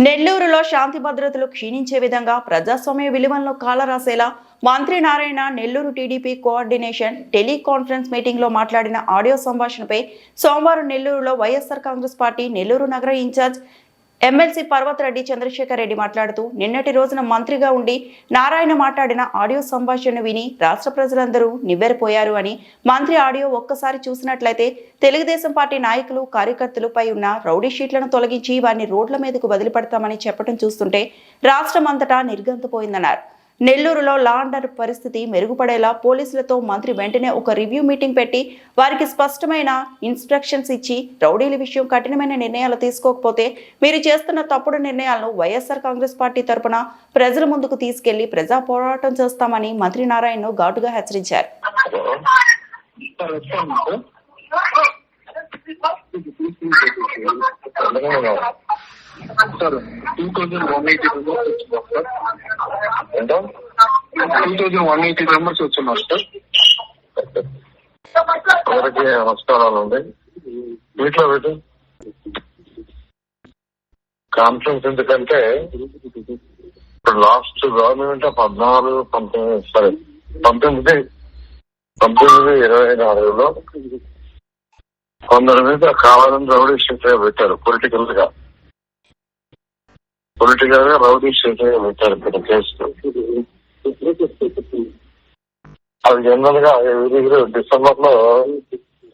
నెల్లూరులో శాంతి భద్రతలు క్షీణించే విధంగా ప్రజాస్వామ్య విలువలను కాలరాసేలా మంత్రి Narayana Nellore TDP coordination teleconference meeting లో మాట్లాడిన ఆడియో సంభాషణపై సోమవారం నెల్లూరులో వైఎస్ఆర్ కాంగ్రెస్ పార్టీ నెల్లూరు నగర ఇన్ఛార్జ్ ఎమ్మెల్సీ పర్వతరెడ్డి చంద్రశేఖర్ రెడ్డి మాట్లాడుతూ నిన్నటి రోజున మంత్రిగా ఉండి నారాయణ మాట్లాడిన ఆడియో సంభాషణను విని రాష్ట్ర ప్రజలందరూ నివ్వెరపోయారు అని, మంత్రి ఆడియో ఒక్కసారి చూసినట్లయితే తెలుగుదేశం పార్టీ నాయకులు కార్యకర్తలపై ఉన్న రౌడీ షీట్లను తొలగించి వారిని రోడ్ల మీదకు వదిలిపెడతామని చెప్పడం చూస్తుంటే రాష్ట్రం అంతటా నిర్గంతపోయిందన్నారు. నెల్లూరులో లా అండ్ ఆర్డర్ పరిస్థితి మెరుగుపడేలా పోలీసులతో మంత్రి వెంటనే ఒక రివ్యూ మీటింగ్ పెట్టి వారికి స్పష్టమైన ఇన్స్ట్రక్షన్స్ ఇచ్చి రౌడీల విషయం కఠినమైన నిర్ణయాలు తీసుకోకపోతే మీరు చేస్తున్న తప్పుడు నిర్ణయాలను వైఎస్ఆర్ కాంగ్రెస్ పార్టీ తరపున ప్రజల ముందుకు తీసుకెళ్లి ప్రజా పోరాటం చేస్తామని మంత్రి నారాయణ ఘాటుగా హెచ్చరించారు. సార్ 2180 మెంబర్స్ వచ్చున్నారు సార్. అందరికీ నమస్కారాలు అండి. వీటిలో పెట్టి కాన్ఫరెన్స్ ఎందుకంటే ఇప్పుడు లాస్ట్ గవర్నమెంట్ 1924లో కొందరి మీద కావాలని రౌడీ షీట్ పెట్టారు. పొలిటికల్ గా రౌడీ షీట్ పెట్టారు కేసులు. అది జనరల్ గా డిసెంబర్ లో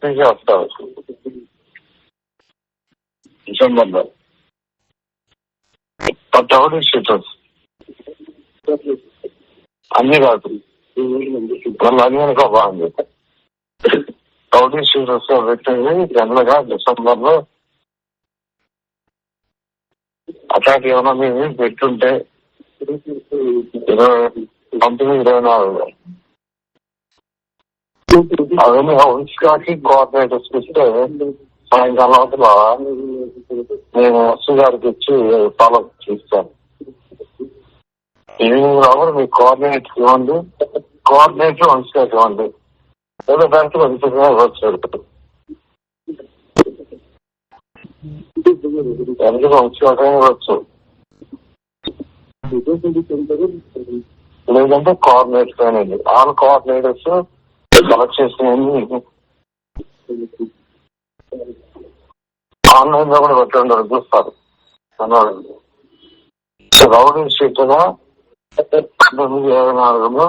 తీసేస్తారు. డిసెంబర్ లో రౌడీ షీట్ అన్ని కాదు, వాళ్ళు అన్ని అనుకో బాగుంది. రౌడీ షీట్ పెట్టింది జనరల్ గా డిసెంబర్ లో. అట్లాంటి ఏమైనా మేము పెట్టుంటే 24 అవన్నీ హౌస్కి కోఆర్డినేటర్స్ ఇస్తే సాయంకాలం లోపల నేను ఎస్సీ గారికి ఇచ్చి ఫాలో చేస్తాను. ఈవినింగ్ లోపల మీ కోఆర్డినేటర్ ఇవ్వండి, కోఆర్డినేటర్ హౌస్కి ఇవ్వండి, ఏదో దానికి మంచిగా వచ్చారు. ఎందుకు వచ్చు లేదంటే కోఆర్డినేటర్స్ అనేది ఆల్ కోఆర్డినేటర్స్ సెలెక్ట్ చేసిన ఆన్లైన్ లో కూడా పెట్టండి, చూస్తారు. రౌడీ షీట్ గా 1924లో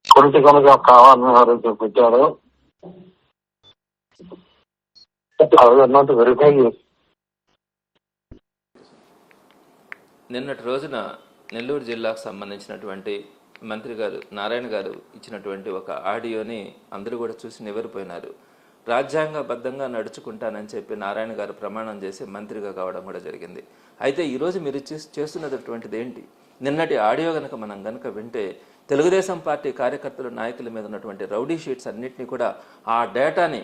పొలిటికల్ గా కావాలని ఎవరైతే పెట్టారో వెరిఫై చేసి నిన్నటి రోజున నెల్లూరు జిల్లాకు సంబంధించినటువంటి మంత్రి గారు నారాయణ గారు ఇచ్చినటువంటి ఒక ఆడియోని అందరూ కూడా చూసి నివ్వెరపోయినారు. రాజ్యాంగబద్ధంగా నడుచుకుంటానని చెప్పి నారాయణ గారు ప్రమాణం చేసి మంత్రిగా కావడం కూడా జరిగింది. అయితే ఈరోజు మీరు చేస్తున్నటువంటిది ఏంటి? నిన్నటి ఆడియో గనక మనం గనక వింటే తెలుగుదేశం పార్టీ కార్యకర్తలు నాయకుల మీద ఉన్నటువంటి రౌడీ షీట్స్ అన్నింటినీ కూడా ఆ డేటాని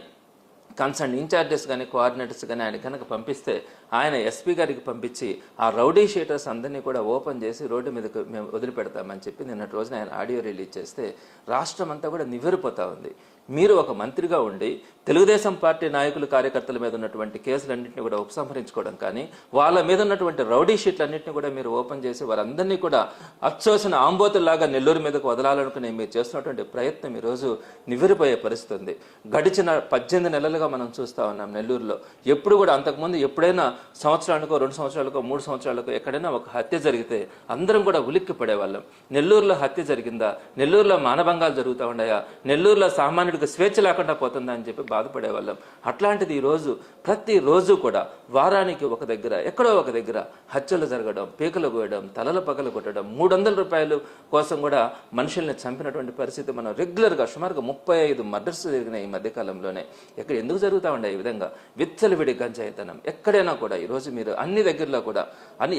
కన్సర్న్ ఇన్ఛార్జెస్ కానీ కోఆర్డినేటర్స్ కానీ ఆయన కనుక పంపిస్తే ఆయన ఎస్పీ గారికి పంపించి ఆ రౌడీ షీటర్స్ అందరినీ కూడా ఓపెన్ చేసి రోడ్డు మీదకు మేము వదిలిపెడతామని చెప్పి నిన్నటి రోజున ఆయన ఆడియో రిలీజ్ చేస్తే రాష్ట్రం అంతా కూడా నివ్వెరపోతా ఉంది. మీరు ఒక మంత్రిగా ఉండి తెలుగుదేశం పార్టీ నాయకులు కార్యకర్తల మీద ఉన్నటువంటి కేసులన్నింటినీ కూడా ఉపసంహరించుకోవడం కానీ వాళ్ళ మీద ఉన్నటువంటి రౌడీ షీట్లన్నింటినీ కూడా మీరు ఓపెన్ చేసి వారందరినీ కూడా అచ్చోసిన ఆంబోతుల్లాగా నెల్లూరు మీదకు వదలాలనుకునే మీరు చేస్తున్నటువంటి ప్రయత్నం ఈరోజు నివ్వెరపోయే పరిస్థితి ఉంది. గడిచిన 18 నెలలుగా మనం చూస్తూ ఉన్నాం నెల్లూరులో. ఎప్పుడు కూడా అంతకుముందు ఎప్పుడైనా సంవత్సరానికో 2 సంవత్సరాలకో 3 సంవత్సరాలకో ఎక్కడైనా ఒక హత్య జరిగితే అందరం కూడా ఉలిక్కి పడేవాళ్ళం. నెల్లూరులో హత్య జరిగిందా, నెల్లూరులో మానభంగాలు జరుగుతూ ఉన్నాయా, నెల్లూరులో సామాన్యుడికి స్వేచ్ఛ లేకుండా పోతుందా అని చెప్పి బాధపడేవాళ్ళం. అట్లాంటిది ఈరోజు ప్రతిరోజు కూడా వారానికి ఒక దగ్గర ఎక్కడో ఒక దగ్గర హత్యలు జరగడం, పీకలు కోయడం, తలల పగలు కొట్టడం, 300 రూపాయలు కోసం కూడా మనుషుల్ని చంపినటువంటి పరిస్థితి మనం రెగ్యులర్గా సుమారుగా 35 మర్డర్స్ జరిగినాయి ఈ మధ్యకాలంలోనే. ఎందుకు జరుగుతూ ఉండే ఈ విధంగా విచ్చలవిడి గంజాయితనం ఎక్కడైనా కూడా ఈరోజు మీరు అన్ని దగ్గరలో కూడా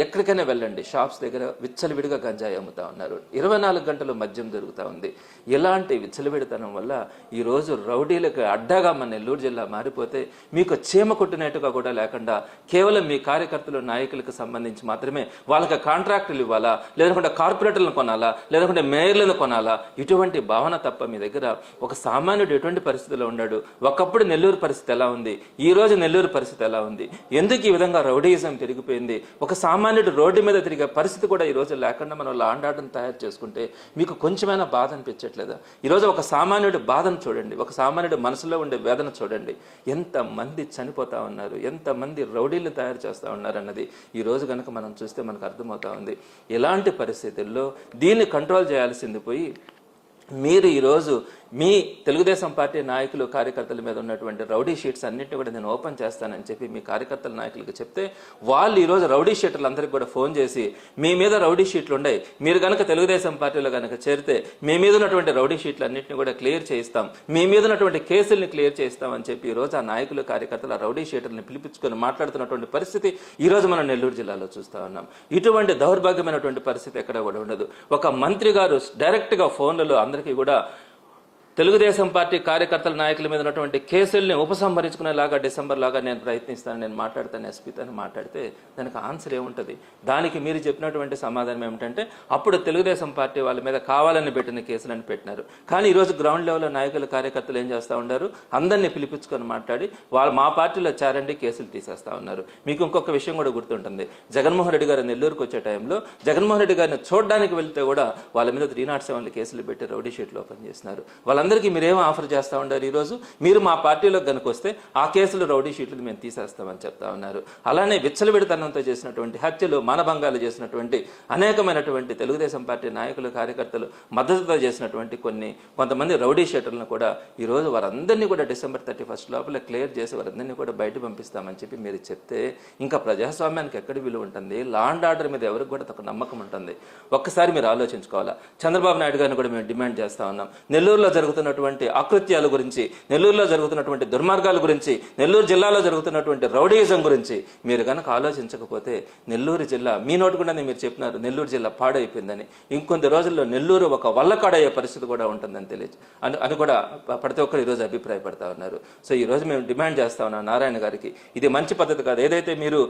ఎక్కడికైనా వెళ్ళండి, షాప్స్ దగ్గర విచ్చలవిడిగా గంజాయి అమ్ముతా ఉన్నారు. 24 గంటలు మద్యం జరుగుతూ ఉంది. ఇలాంటి విచ్చలవిడితనం వల్ల ఈ రోజు రౌడీలకు అడ్డాగా మన నెల్లూరు జిల్లా మారిపోతే మీకు చీమ కొట్టినట్టుగా కూడా లేకుండా కేవలం మీ కార్యకర్తలు నాయకులకు సంబంధించి మాత్రమే వాళ్ళకి కాంట్రాక్టులు ఇవ్వాలా, లేదంటే కార్పొరేటర్లను కొనాలా, లేదంటే మేయర్లను కొనాలా, ఇటువంటి భావన తప్ప మీ దగ్గర ఒక సామాన్యుడు ఎటువంటి పరిస్థితిలో ఉన్నాడు, ఒకప్పుడు నెల్లూరు పరిస్థితి ఎలా ఉంది, ఈ రోజు నెల్లూరు పరిస్థితి ఎలా ఉంది, ఎందుకు ఈ విధంగా రౌడీయిజం పెరిగిపోయింది, ఒక సామాన్యుడు రోడ్డు మీద తిరిగే పరిస్థితి కూడా ఈ రోజు లేకుండా మనం లా అండ్ ఆర్డర్ని తయారు చేసుకుంటే మీకు కొంచెమైనా బాధ అనిపించట్లేదా? ఈరోజు ఒక సామాన్యుడి బాధను చూడండి, ఒక సామాన్యుడి మనసులో ఉండే వేదన చూడండి. ఎంతమంది చనిపోతా ఉన్నారు, ఎంతమంది రౌడీలు తయారు చేస్తూ ఉన్నారు అన్నది ఈ రోజు కనుక మనం చూస్తే మనకు అర్థమవుతా ఉంది. ఇలాంటి పరిస్థితుల్లో దీన్ని కంట్రోల్ చేయాల్సింది పోయి మీరు ఈరోజు మీ తెలుగుదేశం పార్టీ నాయకులు కార్యకర్తల మీద ఉన్నటువంటి రౌడీ షీట్స్ అన్నింటినీ కూడా నేను ఓపెన్ చేస్తానని చెప్పి మీ కార్యకర్తల నాయకులకు చెప్తే వాళ్ళు ఈరోజు రౌడీ షీటర్లందరికీ కూడా ఫోన్ చేసి మీ మీద రౌడీ షీట్లు ఉన్నాయి, మీరు కనుక తెలుగుదేశం పార్టీలో కనుక చేరితే మీ మీద ఉన్నటువంటి రౌడీ షీట్లు అన్నింటినీ కూడా క్లియర్ చేయిస్తాం, మీ మీద ఉన్నటువంటి కేసుల్ని క్లియర్ చేయిస్తామని చెప్పి ఈరోజు ఆ నాయకులు కార్యకర్తలు ఆ రౌడీ షీటర్ని పిలిపించుకొని మాట్లాడుతున్నటువంటి పరిస్థితి ఈరోజు మనం నెల్లూరు జిల్లాలో చూస్తూ ఉన్నాం. ఇటువంటి దౌర్భాగ్యమైనటువంటి పరిస్థితి ఎక్కడ కూడా ఉండదు. ఒక మంత్రి గారు డైరెక్ట్గా ఫోన్లలో అందరికీ కూడా తెలుగుదేశం పార్టీ కార్యకర్తల నాయకుల మీద ఉన్నటువంటి కేసుల్ని ఉపసంహరించుకునేలాగా డిసెంబర్ లాగా నేను ప్రయత్నిస్తాను, నేను మాట్లాడతాను ఎస్పీతో మాట్లాడితే దానికి ఆన్సర్ ఏముంటుంది? దానికి మీరు చెప్పినటువంటి సమాధానం ఏమిటంటే అప్పుడు తెలుగుదేశం పార్టీ వాళ్ళ మీద కావాలని పెట్టిన కేసులని పెట్టినారు. కానీ ఈరోజు గ్రౌండ్ లెవెల్లో నాయకులు కార్యకర్తలు ఏం చేస్తూ ఉన్నారు, అందరినీ పిలిపించుకొని మాట్లాడి వాళ్ళు మా పార్టీలో చేరండి కేసులు తీసేస్తా ఉన్నారు. మీకు ఇంకొక విషయం కూడా గుర్తుంటుంది, జగన్మోహన్ రెడ్డి గారు నెల్లూరుకు వచ్చే టైంలో జగన్మోహన్ రెడ్డి గారిని చూడడానికి వెళ్తే కూడా వాళ్ళ మీద 307 కేసులు పెట్టి రౌడీ షీట్లు ఓపెన్ చేస్తున్నారు. వాళ్ళందరికీ మీరేమో ఆఫర్ చేస్తూ ఉన్నారు, ఈరోజు మీరు మా పార్టీలోకి కనుక వస్తే ఆ కేసులు రౌడీ షీట్లు మేము తీసేస్తామని చెప్తా ఉన్నారు. అలానే విచ్చలవిడితనంతో చేసినటువంటి హత్యలు, మానభంగాలు చేసినటువంటి అనేకమైనటువంటి తెలుగుదేశం పార్టీ నాయకులు కార్యకర్తలు మద్దతుతో చేసినటువంటి కొంతమంది రౌడీ షీటర్లను కూడా ఈరోజు వారందరినీ కూడా డిసెంబర్ 31 లోపల క్లియర్ చేసి వారందరినీ కూడా బయట పంపిస్తామని చెప్పి మీరు చెప్తే ఇంకా ప్రజాస్వామ్యానికి ఎక్కడ విలువ ఉంటుంది? లా అండ్ ఆర్డర్ మీద ఎవరికి కూడా ఒక నమ్మకం ఉంటుంది? ఒక్కసారి మీరు ఆలోచించుకోవాలా. చంద్రబాబు నాయుడు గారిని కూడా మేము డిమాండ్ చేస్తా ఉన్నాం, నెల్లూరులో జరుగుతున్నటువంటి అకృత్యాల గురించి, నెల్లూరులో జరుగుతున్నటువంటి దుర్మార్గాల గురించి, నెల్లూరు జిల్లాలో జరుగుతున్నటువంటి రౌడీయిజం గురించి మీరు కనుక ఆలోచించకపోతే నెల్లూరు జిల్లా మీ నోటు కూడా మీరు చెప్పినారు నెల్లూరు జిల్లా పాడైపోయిందని, ఇంకొన్ని రోజుల్లో నెల్లూరు ఒక వల్లకాడయ్యే పరిస్థితి కూడా ఉంటుందని అని కూడా ప్రతి ఒక్కరు ఈరోజు అభిప్రాయపడతా ఉన్నారు. సో ఈరోజు మేము డిమాండ్ చేస్తా ఉన్నాం నారాయణ గారికి, ఇది మంచి పద్ధతి కాదు. ఏదైతే మీరు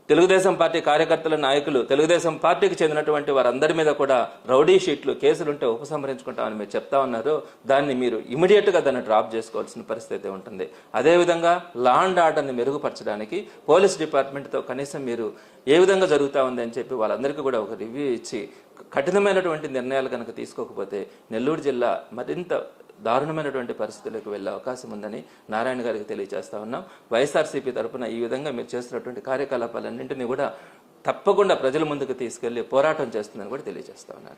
తెలుగుదేశం పార్టీ కార్యకర్తల నాయకులు, తెలుగుదేశం పార్టీకి చెందినటువంటి వారందరి మీద కూడా రౌడీ షీట్లు కేసులుంటే ఉపసంహరించుకుంటామని మీరు చెప్తా ఉన్నారు, దాన్ని మీరు ఇమీడియట్గా దాన్ని డ్రాప్ చేసుకోవాల్సిన పరిస్థితి ఉంటుంది. అదేవిధంగా లా అండ్ ఆర్డర్ని మెరుగుపరచడానికి పోలీస్ డిపార్ట్మెంట్తో కనీసం మీరు ఏ విధంగా జరుగుతూ ఉంది అని చెప్పి వాళ్ళందరికీ కూడా ఒక రివ్యూ ఇచ్చి కఠినమైనటువంటి నిర్ణయాలు కనుక తీసుకోకపోతే నెల్లూరు జిల్లా మరింత దారుణమైనటువంటి పరిస్థితులకు వెళ్ళే అవకాశం ఉందని నారాయణ గారికి తెలియజేస్తా ఉన్నాం. వైఎస్ఆర్సీపీ తరఫున ఈ విధంగా మీరు చేస్తున్నటువంటి కార్యకలాపాలన్నింటినీ కూడా తప్పకుండా ప్రజల ముందుకు తీసుకెళ్లి పోరాటం చేస్తుందని కూడా తెలియజేస్తా ఉన్నారు.